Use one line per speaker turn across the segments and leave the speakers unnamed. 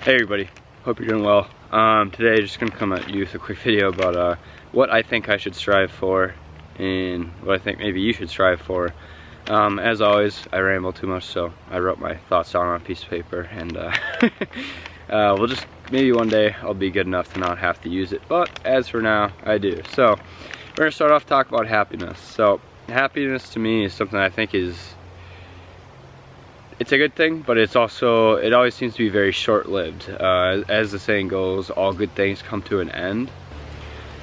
Hey everybody, hope you're doing well. Today just gonna come at you with a quick video about what I think I should strive for and what I think maybe you should strive for. As always, I ramble too much, so I wrote my thoughts down on a piece of paper, and we'll just, maybe one day I'll be good enough to not have to use it, but as for now, I do. So we're gonna start off talking about happiness. So happiness to me is something I think it's a good thing, but it always seems to be very short-lived. As the saying goes, all good things come to an end.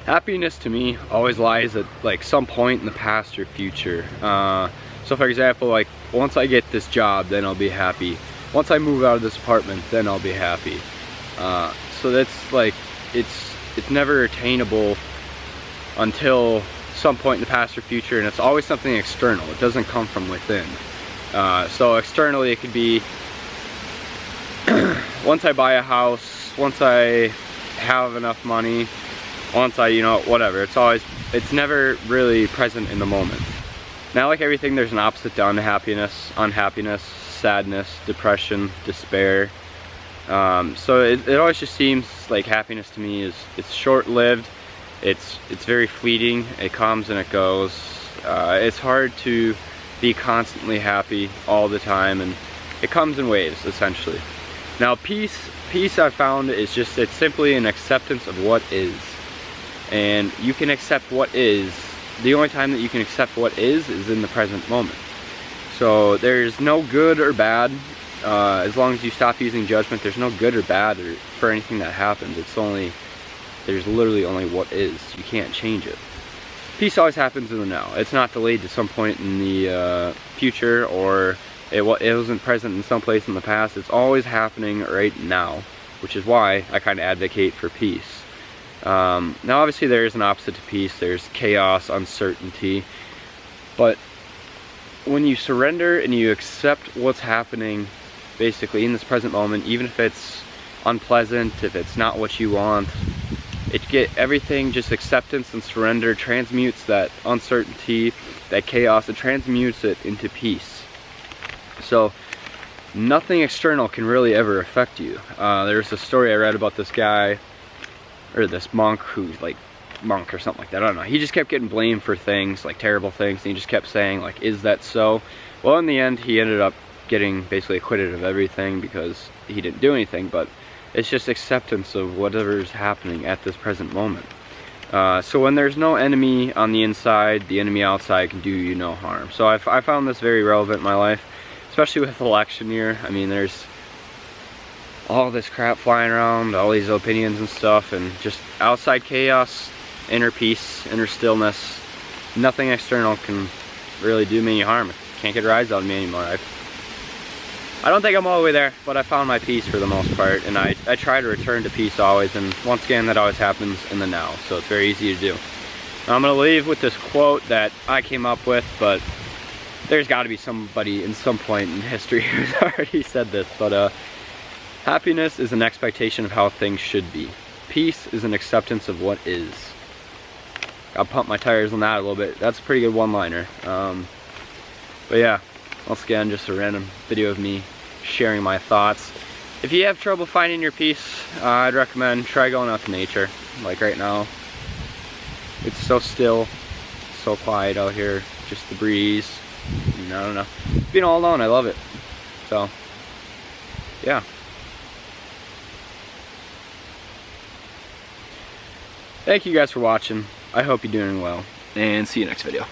Happiness to me always lies at like some point in the past or future. So for example, like once I get this job, then I'll be happy. Once I move out of this apartment, then I'll be happy. So that's like, it's never attainable until some point in the past or future, and it's always something external. It doesn't come from within. So externally it could be once I buy a house, once I have enough money, once I, whatever. It's never really present in the moment. Now, like everything, there's an opposite to unhappiness, sadness, depression, despair. So it always just seems like happiness to me it's short-lived. It's very fleeting. It comes and it goes. It's hard to be constantly happy all the time, and it comes in waves, essentially. Now peace I've found is just, it's simply an acceptance of what is. And you can accept what is. The only time that you can accept what is in the present moment. So there's no good or bad. As long as you stop using judgment, there's no good or bad for anything that happens. There's literally only what is. You can't change it. Peace always happens in the now. It's not delayed to some point in the future, or it wasn't present in some place in the past. It's always happening right now, which is why I kind of advocate for peace. Now obviously there is an opposite to peace. There's chaos, uncertainty, but when you surrender and you accept what's happening basically in this present moment, even if it's unpleasant, if it's not what you want, everything, just acceptance and surrender transmutes that uncertainty, that chaos, it transmutes it into peace. So nothing external can really ever affect you. There's a story I read about this guy, or this monk who's like, monk or something like that, I don't know. He just kept getting blamed for things, like terrible things, and he just kept saying like, is that so? Well, in the end, he ended up getting basically acquitted of everything because he didn't do anything, but it's just acceptance of whatever's happening at this present moment. So when there's no enemy on the inside, the enemy outside can do you no harm. So I found this very relevant in my life, especially with election year. I mean, there's all this crap flying around, all these opinions and stuff, and just outside chaos, inner peace, inner stillness. Nothing external can really do me any harm. It can't get a rise out of me anymore. I don't think I'm all the way there, but I found my peace for the most part, and I try to return to peace always, and once again, that always happens in the now, so it's very easy to do. Now, I'm going to leave with this quote that I came up with, but there's got to be somebody in some point in history who's already said this, but happiness is an expectation of how things should be. Peace is an acceptance of what is. I'll pump my tires on that a little bit. That's a pretty good one-liner. But yeah. Once again, just a random video of me sharing my thoughts. If you have trouble finding your peace, I'd recommend try going out to nature. Like right now, it's so still, so quiet out here, just the breeze. And I don't know, being all alone, I love it. So, yeah. Thank you guys for watching. I hope you're doing well, and see you next video.